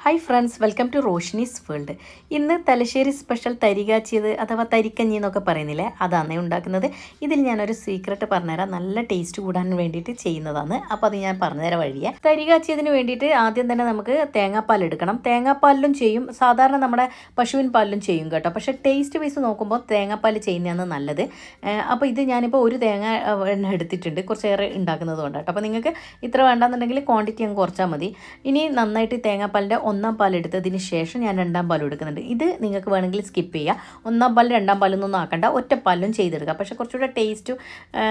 Hi friends, welcome to Roshini's world. ഇന്ന് Thalassery special തരികാച്ചിയത് അഥവാ തരിക്കഞ്ഞി എന്നൊക്കെ പറയുന്നില്ലേ, അതാണ് ഉണ്ടാക്കുന്നത്. ഇതിൽ ഞാനൊരു സീക്രട്ട് പറഞ്ഞുതരാം. നല്ല ടേസ്റ്റ് കൂടാൻ വേണ്ടിയിട്ട് ചെയ്യുന്നതാണ്. അപ്പോൾ അത് ഞാൻ പറഞ്ഞുതരാം വഴിയെ. തരികാച്ചിയതിന് വേണ്ടിയിട്ട് ആദ്യം തന്നെ നമുക്ക് തേങ്ങാപ്പാൽ എടുക്കണം. തേങ്ങാപ്പാലിലും ചെയ്യും, സാധാരണ നമ്മുടെ പശുവിൻ പാലിലും ചെയ്യും കേട്ടോ. പക്ഷേ ടേസ്റ്റ് വൈസ് നോക്കുമ്പോൾ തേങ്ങാപ്പാൽ ചെയ്യുന്നതാണ് നല്ലത്. അപ്പോൾ ഇത് ഞാനിപ്പോൾ ഒരു തേങ്ങ എണ്ണ എടുത്തിട്ടുണ്ട്, കുറച്ചേറെ ഉണ്ടാക്കുന്നത് കൊണ്ടാട്ടോ. അപ്പോൾ നിങ്ങൾക്ക് ഇത്ര വേണ്ടാന്നുണ്ടെങ്കിൽ ക്വാണ്ടിറ്റി അങ്ങ് കുറച്ചാൽ മതി. ഇനി നന്നായിട്ട് തേങ്ങാപ്പാലിൻ്റെ ഒന്നാം പാൽ എടുത്തതിന് ശേഷം ഞാൻ രണ്ടാം പാലും എടുക്കുന്നുണ്ട്. ഇത് നിങ്ങൾക്ക് വേണമെങ്കിൽ സ്കിപ്പ് ചെയ്യുക. ഒന്നാം പാൽ രണ്ടാം പാലൊന്നും ആക്കണ്ട, ഒറ്റപ്പാലും ചെയ്തെടുക്കുക. പക്ഷേ കുറച്ചുകൂടെ ടേസ്റ്റും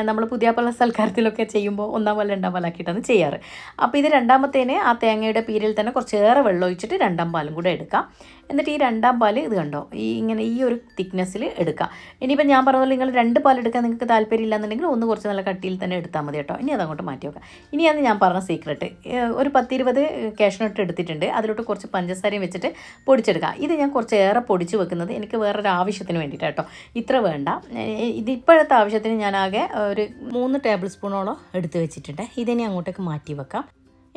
നമ്മൾ പുതിയ പല സൽക്കാരത്തിലൊക്കെ ചെയ്യുമ്പോൾ ഒന്നാം പാൽ രണ്ടാം പാലാക്കിയിട്ടാണ് ചെയ്യാറ്. അപ്പോൾ ഇത് രണ്ടാമത്തേന് ആ തേങ്ങയുടെ പീരിൽ തന്നെ കുറച്ചേറെ വെള്ളം ഒഴിച്ചിട്ട് രണ്ടാം പാലും കൂടെ എടുക്കാം. എന്നിട്ട് ഈ രണ്ടാം പാൽ ഇത് കണ്ടോ, ഇങ്ങനെ ഈ ഒരു തിക്നെസ്സിൽ എടുക്കാം. ഇനിയിപ്പോൾ ഞാൻ പറഞ്ഞത് നിങ്ങൾ രണ്ട് പാൽ എടുക്കാൻ നിങ്ങൾക്ക് താല്പര്യം ഇല്ലാന്നുണ്ടെങ്കിൽ ഒന്ന് കുറച്ച് നല്ല കട്ടിയിൽ തന്നെ എടുത്താൽ മതി കേട്ടോ. ഇനി അതങ്ങോട്ട് മാറ്റി വെക്കാം. ഇനിയാണ് ഞാൻ പറഞ്ഞ സീക്രട്ട്. ഒരു 10-20 കാഷ്നട്ട് എടുത്തിട്ടുണ്ട്. അതിലോട്ട് കുറച്ച് പഞ്ചസാരയും വെച്ചിട്ട് പൊടിച്ചെടുക്കുക. ഇത് ഞാൻ കുറച്ചേറെ പൊടിച്ച് വെക്കുന്നത് എനിക്ക് വേറൊരു ആവശ്യത്തിന് വേണ്ടിയിട്ട് കേട്ടോ. ഇത്ര വേണ്ട. ഇതിപ്പോഴത്തെ ആവശ്യത്തിന് ഞാൻ ആകെ ഒരു 3 ടേബിൾ സ്പൂണോളം എടുത്ത് വെച്ചിട്ടുണ്ട്. ഇതിനെ അങ്ങോട്ടേക്ക് മാറ്റി വെക്കാം.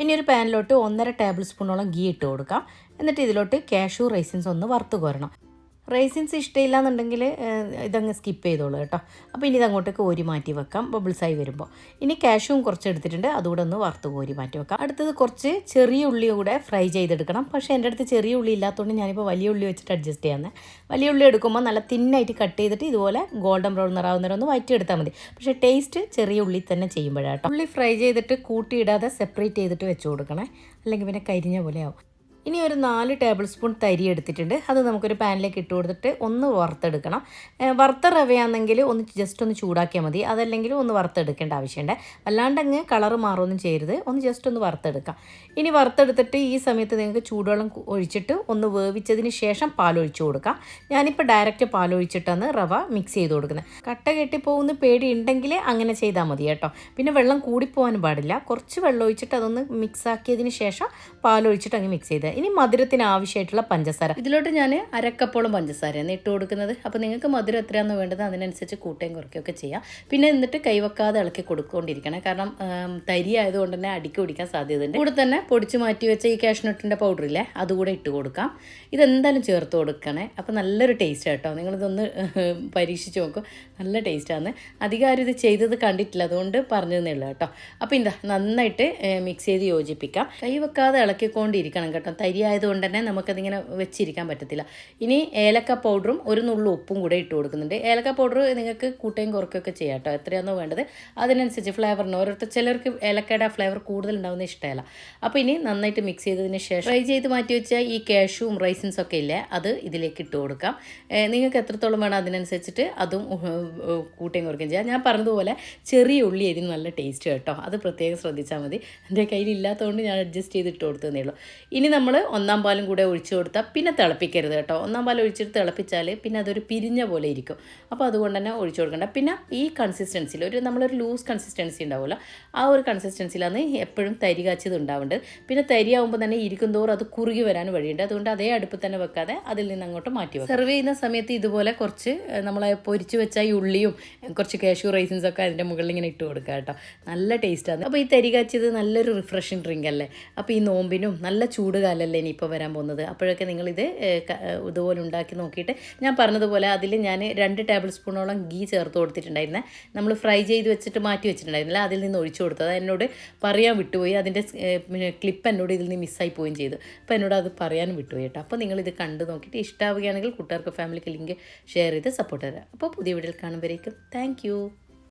ഇനി ഒരു പാനിലോട്ട് 1.5 ടേബിൾ സ്പൂണോളം ഗീ ഇട്ട് കൊടുക്കാം. എന്നിട്ട് ഇതിലോട്ട് കാഷ്യൂ റൈസിൻസ് ഒന്ന് വറുത്ത് കോരണം. റൈസിൻസ് ഇഷ്ടമില്ല എന്നുണ്ടെങ്കിൽ ഇതങ്ങ് സ്കിപ്പ് ചെയ്തോളൂ കേട്ടോ. അപ്പോൾ ഇനി ഇതങ്ങോട്ടേക്ക് കോരി മാറ്റി വെക്കാം ബബിൾസായി വരുമ്പോൾ. ഇനി കാഷ്യൂവും കുറച്ച് എടുത്തിട്ടുണ്ട്, അതുകൂടെ ഒന്ന് വറുത്ത് കോരി മാറ്റി വെക്കാം. അടുത്തത് കുറച്ച് ചെറിയ ഉള്ളി കൂടെ ഫ്രൈ ചെയ്തെടുക്കണം. പക്ഷേ എൻ്റെ അടുത്ത് ചെറിയ ഉള്ളി ഇല്ലാത്തതുകൊണ്ട് ഞാനിപ്പോൾ വലിയ ഉള്ളി വെച്ചിട്ട് അഡ്ജസ്റ്റ് ചെയ്യാമെന്ന്. വലിയ ഉള്ളി എടുക്കുമ്പോൾ നല്ല തിന്നായിട്ട് കട്ട് ചെയ്തിട്ട് ഇതുപോലെ ഗോൾഡൻ ബ്രൗൺ നിറാവുന്നവരെ ഒന്ന് വഴറ്റിയെടുത്താൽ മതി. പക്ഷേ ടേസ്റ്റ് ചെറിയ ഉള്ളി തന്നെ ചെയ്യുമ്പോഴാട്ടോ. ഉള്ളി ഫ്രൈ ചെയ്തിട്ട് കൂട്ടിയിടാതെ സെപ്പറേറ്റ് ചെയ്തിട്ട് വെച്ച് കൊടുക്കണേ, അല്ലെങ്കിൽ പിന്നെ കരിഞ്ഞ പോലെ ആവും. ഇനി ഒരു 4 ടേബിൾ സ്പൂൺ തരി എടുത്തിട്ടുണ്ട്. അത് നമുക്കൊരു പാനിലേക്ക് ഇട്ട് കൊടുത്തിട്ട് ഒന്ന് വറുത്തെടുക്കണം. വറുത്ത റവയാണെങ്കിൽ ജസ്റ്റ് ഒന്ന് ചൂടാക്കിയാൽ മതി. അതല്ലെങ്കിൽ ഒന്ന് വറുത്തെടുക്കേണ്ട ആവശ്യമുണ്ട്. അല്ലാണ്ടങ്ങ് കളറ് മാറുമൊന്നും ചെയ്യരുത്, ജസ്റ്റ് ഒന്ന് വറുത്തെടുക്കാം. ഇനി വറുത്തെടുത്തിട്ട് ഈ സമയത്ത് നിങ്ങൾക്ക് ചൂടുവെള്ളം ഒഴിച്ചിട്ട് ഒന്ന് വേവിച്ചതിന് ശേഷം പാലൊഴിച്ച് കൊടുക്കാം. ഞാനിപ്പോൾ ഡയറക്റ്റ് പാലൊഴിച്ചിട്ടാണ് റവ മിക്സ് ചെയ്ത് കൊടുക്കുന്നത്. കട്ട കെട്ടിപ്പോകുന്ന പേടി ഉണ്ടെങ്കിൽ അങ്ങനെ ചെയ്താൽ മതി കേട്ടോ. പിന്നെ വെള്ളം കൂടിപ്പോകാൻ പാടില്ല. കുറച്ച് വെള്ളം ഒഴിച്ചിട്ട് അതൊന്ന് മിക്സ് ആക്കിയതിന് ശേഷം പാലൊഴിച്ചിട്ട് അങ്ങ് മിക്സ് ചെയ്ത്. ഇനി മധുരത്തിന് ആവശ്യമായിട്ടുള്ള പഞ്ചസാര. ഇതിലോട്ട് ഞാൻ 1/2 കപ്പോളം പഞ്ചസാരയാണ് ഇട്ട് കൊടുക്കുന്നത്. അപ്പോൾ നിങ്ങൾക്ക് മധുരം എത്രയാണെന്ന് വേണ്ടത് അതിനനുസരിച്ച് കൂട്ടുകയും കുറയ്ക്കുകയൊക്കെ ചെയ്യാം. പിന്നെ എന്നിട്ട് കൈവെക്കാതെ ഇളക്കി കൊടുക്കൊണ്ടിരിക്കണം, കാരണം തരി ആയതുകൊണ്ട് തന്നെ അടിക്ക് പിടിക്കാൻ സാധ്യതയുണ്ട്. കൂടെ തന്നെ പൊടിച്ച് മാറ്റി വെച്ച ഈ കാഷ്നട്ടിൻ്റെ പൗഡറില്ലേ, അതുകൂടെ ഇട്ട് കൊടുക്കാം. ഇതെന്തായാലും ചേർത്ത് കൊടുക്കണേ. അപ്പോൾ നല്ലൊരു ടേസ്റ്റ് കേട്ടോ. നിങ്ങളിതൊന്ന് പരീക്ഷിച്ച് നോക്കും, നല്ല ടേസ്റ്റാണ്. അധികം ആരും ഇത് ചെയ്തത് കണ്ടിട്ടില്ല, അതുകൊണ്ട് പറഞ്ഞു തന്നേ ഉള്ളൂ കേട്ടോ. അപ്പോൾ എന്താ നന്നായിട്ട് മിക്സ് ചെയ്ത് യോജിപ്പിക്കാം. കൈവെക്കാതെ ഇളക്കിക്കൊണ്ടിരിക്കണം കേട്ടോ. തരി ആയതുകൊണ്ട് തന്നെ നമുക്കതിങ്ങനെ വെച്ചിരിക്കാൻ പറ്റത്തില്ല. ഇനി ഏലക്ക പൗഡറും ഒരു നുള്ളു ഉപ്പും കൂടെ ഇട്ട് കൊടുക്കുന്നുണ്ട്. ഏലക്ക പൗഡർ നിങ്ങൾക്ക് കൂട്ടുകയും കുറയ്ക്കുകയൊക്കെ ചെയ്യാം കേട്ടോ. എത്രയാണോ വേണ്ടത് അതിനനുസരിച്ച് ഫ്ലേവറിന് ചിലർക്ക് ഏലക്കയുടെ ഫ്ലേവർ കൂടുതൽ ഉണ്ടാകുന്ന ഇഷ്ടമല്ല. അപ്പോൾ ഇനി നന്നായിട്ട് മിക്സ് ചെയ്തതിന് ശേഷം ഫ്രൈ ചെയ്ത് മാറ്റി വെച്ചാൽ ഈ കാഷ്യൂവും റൈസിൻസ് ഒക്കെ ഇല്ലേ, അത് ഇതിലേക്ക് ഇട്ട് കൊടുക്കാം. നിങ്ങൾക്ക് എത്രത്തോളം വേണം അതിനനുസരിച്ചിട്ട് അതും കൂട്ടുകയും കുറയ്ക്കുകയും ചെയ്യാം. ഞാൻ പറഞ്ഞതുപോലെ ചെറിയ ഉള്ളി ഇതിന് നല്ല ടേസ്റ്റ് കേട്ടോ. അത് പ്രത്യേകം ശ്രദ്ധിച്ചാൽ മതി. എൻ്റെ കയ്യിൽ ഇല്ലാത്തതുകൊണ്ട് ഞാൻ അഡ്ജസ്റ്റ് ചെയ്ത് ഇട്ട് കൊടുത്തതേ ഉള്ളൂ. ഇനി നമ്മൾ ഒന്നാം പാലും കൂടെ ഒഴിച്ചു കൊടുത്താൽ പിന്നെ തിളപ്പിക്കരുത് കേട്ടോ. ഒന്നാം പാൽ ഒഴിച്ചിട്ട് തിളപ്പിച്ചാൽ പിന്നെ അതൊരു പിരിഞ്ഞ പോലെ ഇരിക്കും. അപ്പോൾ അതുകൊണ്ട് തന്നെ ഒഴിച്ചു കൊടുക്കണ്ട. പിന്നെ ഈ കൺസിസ്റ്റൻസിയിൽ നമ്മളൊരു ലൂസ് കൺസിസ്റ്റൻസി ഉണ്ടാവുമല്ലോ, ആ ഒരു കൺസിസ്റ്റൻസിയിലാണ് എപ്പോഴും തരി കാച്ചിയത് ഉണ്ടാവേണ്ടത്. പിന്നെ തരിയാവുമ്പോൾ തന്നെ ഇരിക്കുന്തോറും അത് കുറുകി വരാൻ വഴിയുണ്ട്. അതുകൊണ്ട് അതേ അടുപ്പിൽ തന്നെ വെക്കാതെ അതിൽ നിന്ന് അങ്ങോട്ട് മാറ്റി വെക്കും. സെർവ് ചെയ്യുന്ന സമയത്ത് ഇതുപോലെ കുറച്ച് നമ്മളെ പൊരിച്ച് വെച്ച ഈ ഉള്ളിയും കുറച്ച് കാഷ്യൂ റൈസിൻസ് ഒക്കെ അതിൻ്റെ മുകളിൽ ഇങ്ങനെ ഇട്ട് കൊടുക്കുക കേട്ടോ. നല്ല ടേസ്റ്റാണ്. അപ്പോൾ ഈ തരി കാച്ചിയത് നല്ലൊരു റിഫ്രഷിങ് ഡ്രിങ്ക് അല്ലേ. അപ്പോൾ ഈ നോമ്പിനും നല്ല ചൂട് കാലമല്ലേ ഇനിയിപ്പോൾ വരാൻ പോകുന്നത്. അപ്പോഴൊക്കെ നിങ്ങളിത് ഇതുപോലെ ഉണ്ടാക്കി നോക്കിയിട്ട് ഞാൻ പറഞ്ഞതുപോലെ അതിൽ ഞാൻ 2 ടേബിൾ സ്പൂണോളം ഗീ ചേർത്ത് കൊടുത്തിട്ടുണ്ടായിരുന്നേ. നമ്മൾ ഫ്രൈ ചെയ്ത് വെച്ചിട്ട് മാറ്റി വെച്ചിട്ടുണ്ടായിരുന്നില്ല, അതിൽ നിന്ന് ഒഴിച്ചു കൊടുത്തത്. എന്നോട് പറയാൻ വിട്ടുപോയി. അതിൻ്റെ ക്ലിപ്പ് എന്നോട് ഇതിൽ നിന്ന് മിസ്സായി പോവുകയും ചെയ്തു. അപ്പോൾ എന്നോട് അത് പറയാനും വിട്ടുപോയി കേട്ടോ. അപ്പോൾ നിങ്ങളിത് കണ്ടു നോക്കിയിട്ട് ഇഷ്ടമാവുകയാണെങ്കിൽ കൂട്ടുകാർക്ക് ഫാമിലിക്ക് ലിങ്ക് ഷെയർ ചെയ്ത് സപ്പോർട്ട് തരാം. അപ്പോൾ പുതിയ വീഡിയോയിൽ കാണുമ്പോഴേക്കും താങ്ക് യു.